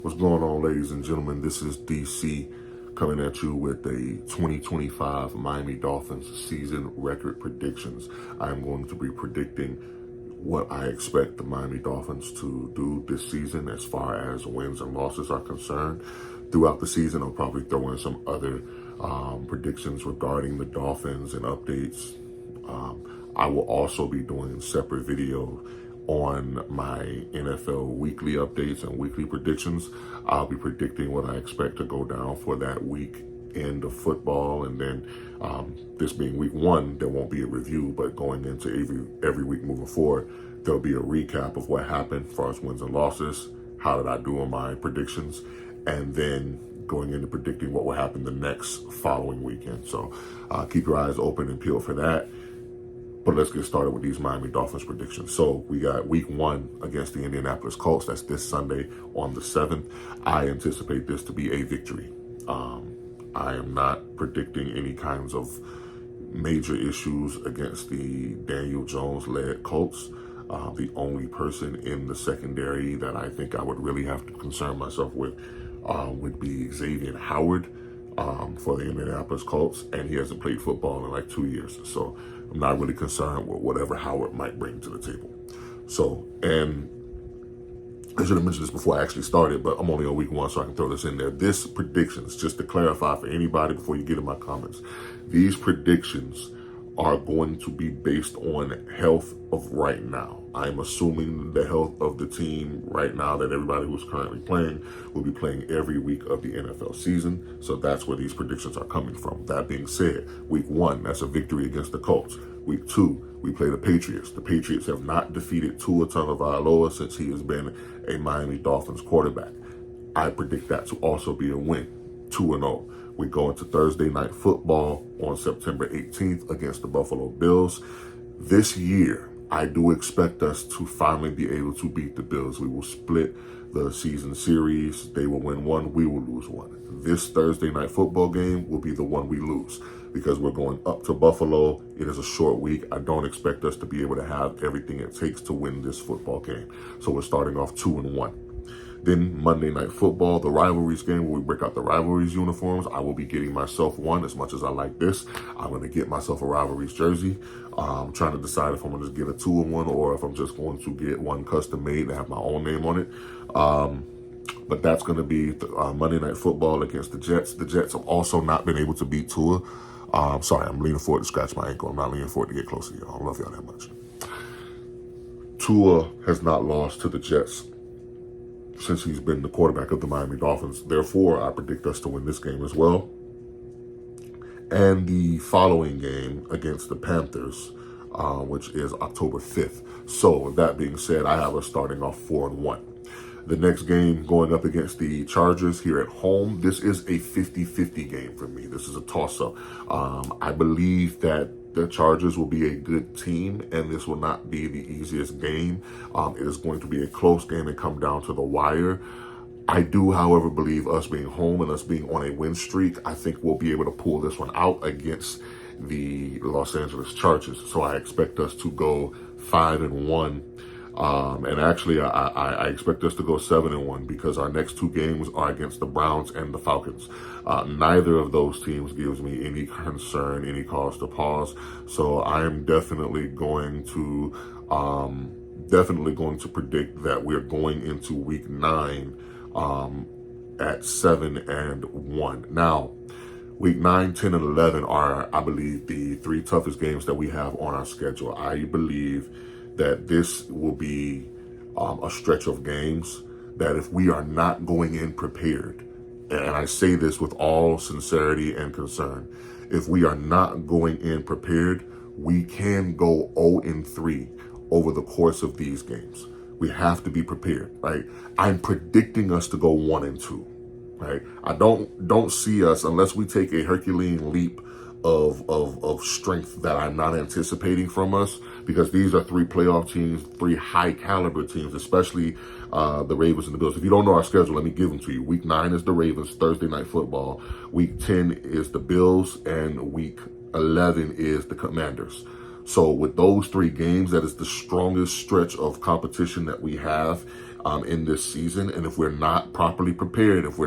What's going on, ladies and gentlemen? This is DC coming at you with the 2025 Miami Dolphins season record predictions. I'm going to be predicting what I expect the Miami Dolphins to do this season as far as wins and losses are concerned. Throughout the season, I'll probably throw in some other predictions regarding the Dolphins and updates. I will also be doing separate videos on my NFL weekly updates and weekly predictions. I'll be predicting what I expect to go down for that week end of football, and then this being week one, there won't be a review, but going into every week moving forward, there'll be a recap of what happened as far as wins and losses, how did I do on my predictions, and then going into predicting what will happen the next following weekend. So keep your eyes open and peeled for that. But let's get started with these Miami Dolphins predictions. So we got week one against the Indianapolis Colts. That's this Sunday on the 7th. I anticipate this to be a victory. I am not predicting any kinds of major issues against the Daniel Jones-led Colts. The only person in the secondary that I think I would really have to concern myself with would be Xavier Howard for the Indianapolis Colts, and he hasn't played football in like 2 years. So I'm not really concerned with whatever Howard might bring to the table. So, and I should have mentioned this before I actually started, but I'm only on week one, so I can throw this in there. This predictions, just to clarify for anybody before you get in my comments, these predictions are going to be based on health of right now. I'm assuming the health of the team right now, that everybody who's currently playing will be playing every week of the NFL season. So that's where these predictions are coming from. That being said, week one, that's a victory against the Colts. Week two, we play the Patriots. The Patriots have not defeated Tua Tagovailoa since he has been a Miami Dolphins quarterback. I predict that to also be a win, 2-0. We go into Thursday Night Football on September 18th against the Buffalo Bills. This year, I do expect us to finally be able to beat the Bills. We will split the season series. They will win one, we will lose one. This Thursday Night Football game will be the one we lose because we're going up to Buffalo. It is a short week. I don't expect us to be able to have everything it takes to win this football game. So we're starting off 2-1. Then Monday Night Football, the rivalries game where we break out the rivalries uniforms. I will be getting myself one. As much as I like this, I'm going to get myself a rivalries jersey. I'm trying to decide if I'm going to just get a 2-in-1 or if I'm just going to get one custom made and have my own name on it. But that's going to be Monday Night Football against the Jets. The Jets have also not been able to beat Tua. Sorry, I'm leaning forward to scratch my ankle. I'm not leaning forward to get close to y'all. I don't love y'all that much. Tua has not lost to the Jets since he's been the quarterback of the Miami Dolphins. Therefore, I predict us to win this game as well. And the following game against the Panthers, which is October 5th. So, with that being said, I have us starting off 4-1. The next game going up against the Chargers here at home. This is a 50-50 game for me. This is a toss-up. I believe that the Chargers will be a good team, and this will not be the easiest game. It is going to be a close game and come down to the wire. I do, however, believe us being home and us being on a win streak, I think we'll be able to pull this one out against the Los Angeles Chargers. So I expect us to go 5-1. And actually, I expect us to go 7-1 because our next two games are against the Browns and the Falcons. Neither of those teams gives me any concern, any cause to pause. So I am definitely going to predict that we're going into week 9 at 7-1. Now, week 9, 10, and 11 are, I believe, the three toughest games that we have on our schedule. I believe that this will be a stretch of games that if we are not going in prepared, and I say this with all sincerity and concern, if we are not going in prepared, we can go 0-3 over the course of these games. We have to be prepared, right? I'm predicting us to go 1-2, right? I don't see us, unless we take a Herculean leap of strength that I'm not anticipating from us, because these are three playoff teams, three high caliber teams, especially the Ravens and the Bills. If you don't know our schedule, let me give them to you. Week 9 is the Ravens, Thursday Night Football. Week 10 is the Bills, and week 11 is the Commanders. So with those three games, that is the strongest stretch of competition that we have in this season. And if we're not properly prepared, if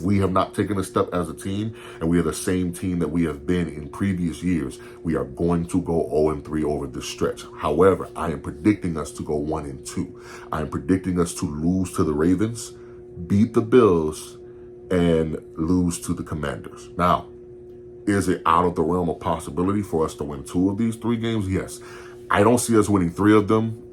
we have not taken a step as a team, and we are the same team that we have been in previous years, we are going to go 0-3 over this stretch. However, I am predicting us to go 1-2. I am predicting us to lose to the Ravens, beat the Bills, and lose to the Commanders. Now, is it out of the realm of possibility for us to win 2 of these 3 games? Yes. I don't see us winning 3 of them.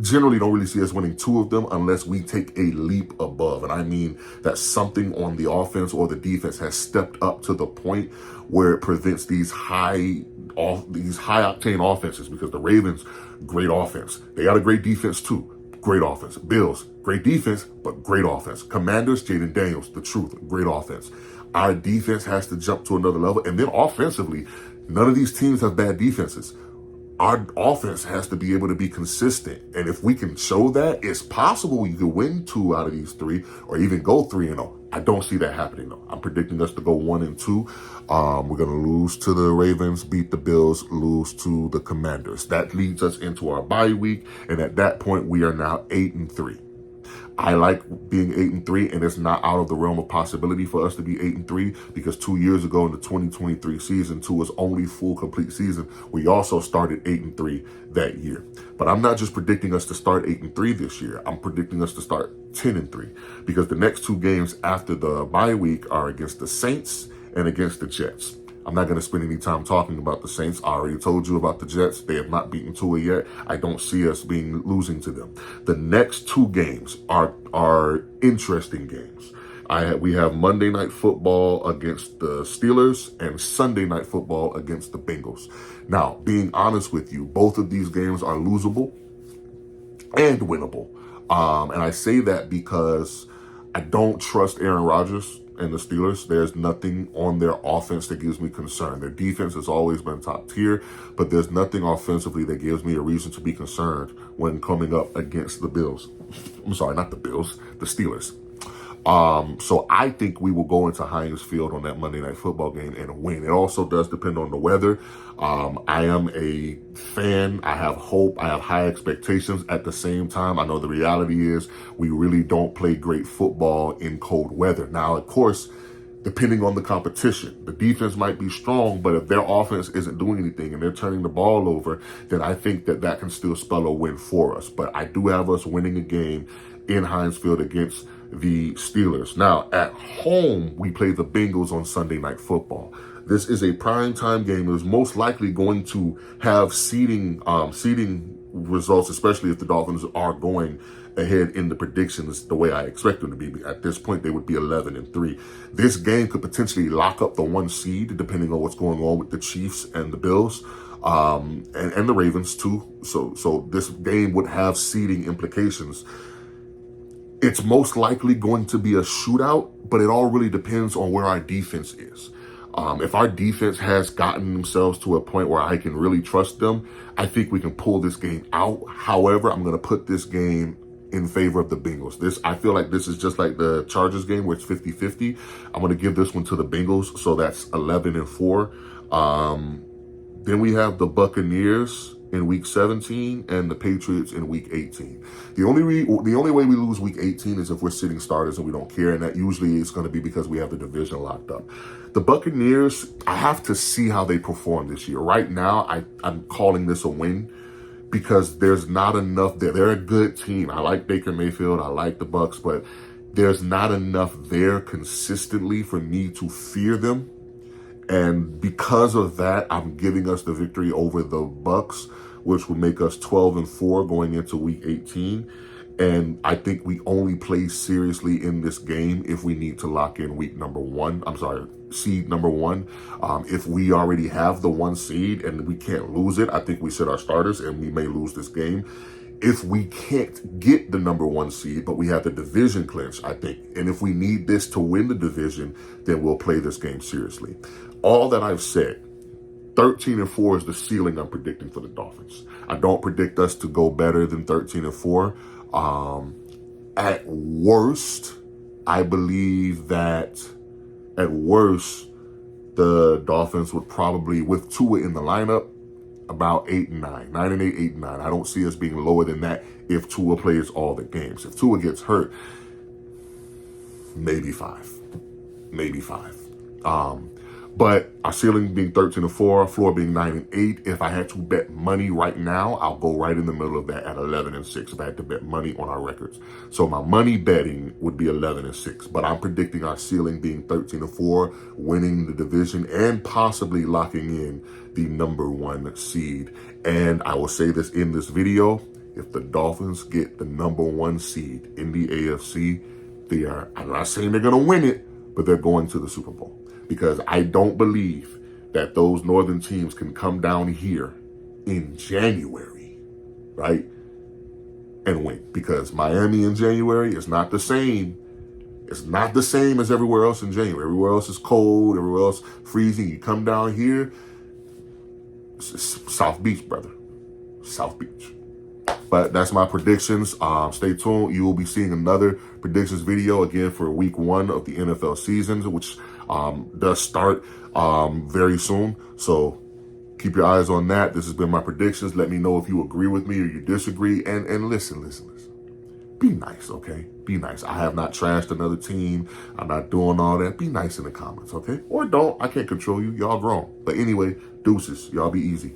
Generally don't really see us winning 2 of them unless we take a leap above. And I mean that something on the offense or the defense has stepped up to the point where it prevents these high octane offenses, because the Ravens, great offense. They got a great defense too. Great offense. Bills, great defense, but great offense. Commanders, Jaden Daniels, the truth, great offense. Our defense has to jump to another level. And then offensively, none of these teams have bad defenses. Our offense has to be able to be consistent. And if we can show that, it's possible you could win 2 out of these 3 or even go 3-0. I don't see that happening though. I'm predicting us to go 1-2. We're going to lose to the Ravens, beat the Bills, lose to the Commanders. That leads us into our bye week. And at that point, we are now 8-3. I like being 8-3, and it's not out of the realm of possibility for us to be 8-3, because 2 years ago in the 2023 season, to his only full complete season, we also started 8-3 that year. But I'm not just predicting us to start 8-3 this year. I'm predicting us to start 10-3, because the next 2 games after the bye week are against the Saints and against the Jets. I'm not going to spend any time talking about the Saints. I already told you about the Jets. They have not beaten Tua yet. I don't see us losing to them. The next 2 games are interesting games. We have Monday Night Football against the Steelers and Sunday Night Football against the Bengals. Now, being honest with you, both of these games are losable and winnable. And I say that because I don't trust Aaron Rodgers and the Steelers. There's nothing on their offense that gives me concern. Their defense has always been top tier, but there's nothing offensively that gives me a reason to be concerned when coming up against the Bills. I'm sorry, not the Bills, the Steelers. So I think we will go into Heinz Field on that Monday Night Football game and win. It also does depend on the weather. I am a fan. I have hope. I have high expectations. At the same time, I know the reality is we really don't play great football in cold weather. Now, of course, depending on the competition, the defense might be strong, but if their offense isn't doing anything and they're turning the ball over, then I think that can still spell a win for us. But I do have us winning a game in Heinz Field against the Steelers. Now, at home, we play the Bengals on Sunday Night Football. This is a primetime game. It is most likely going to have seeding results, especially if the Dolphins are going ahead in the predictions the way I expect them to be. At this point, they would be 11-3. This game could potentially lock up the 1 seed, depending on what's going on with the Chiefs and the Bills, and the Ravens too. So this game would have seeding implications. It's most likely going to be a shootout, but it all really depends on where our defense is. If our defense has gotten themselves to a point where I can really trust them, I think we can pull this game out. However, I'm going to put this game in favor of the Bengals. I feel like this is just like the Chargers game where it's 50-50. I'm going to give this one to the Bengals, so that's 11-4. Then we have the Buccaneers in week 17 and the Patriots in week 18. The only way we lose week 18 is if we're sitting starters and we don't care, and that usually is going to be because we have the division locked up. The Buccaneers, I have to see how they perform this year. Right now, I'm calling this a win because there's not enough there. They're a good team. I like Baker Mayfield. I like the Bucs, but there's not enough there consistently for me to fear them. And because of that, I'm giving us the victory over the Bucs, which would make us 12-4 going into week 18. And I think we only play seriously in this game if we need to lock in seed number 1. If we already have the 1 seed and we can't lose it, I think we sit our starters and we may lose this game. If we can't get the number 1 seed, but we have the division clinch, I think, and if we need this to win the division, then we'll play this game seriously. All that I've said, 13-4 is the ceiling I'm predicting for the Dolphins. I don't predict us to go better than 13-4. At worst, I believe that at worst, the Dolphins would probably, with Tua in the lineup, about 8-9, 9-8, 8-9. I don't see us being lower than that if Tua plays all the games. If Tua gets hurt, maybe 5, maybe 5. But our ceiling being 13-4, floor being 9-8. If I had to bet money right now, I'll go right in the middle of that at 11-6. If I had to bet money on our records, so my money betting would be 11-6. But I'm predicting our ceiling being 13-4, winning the division and possibly locking in the #1 seed. And I will say this in this video: if the Dolphins get the #1 seed in the AFC, they are. I'm not saying they're going to win it, but they're going to the Super Bowl. Because I don't believe that those northern teams can come down here in January, right, and win. Because Miami in January is not the same. It's not the same as everywhere else in January. Everywhere else is cold. Everywhere else freezing. You come down here, it's South Beach, brother. South Beach. But that's my predictions. Stay tuned. You will be seeing another predictions video again for week 1 of the NFL season, which does start very soon. So keep your eyes on that. This has been my predictions. Let me know if you agree with me or you disagree. And listen. Be nice, okay? Be nice. I have not trashed another team. I'm not doing all that. Be nice in the comments, okay? Or don't. I can't control you. Y'all grown. But anyway, deuces. Y'all be easy.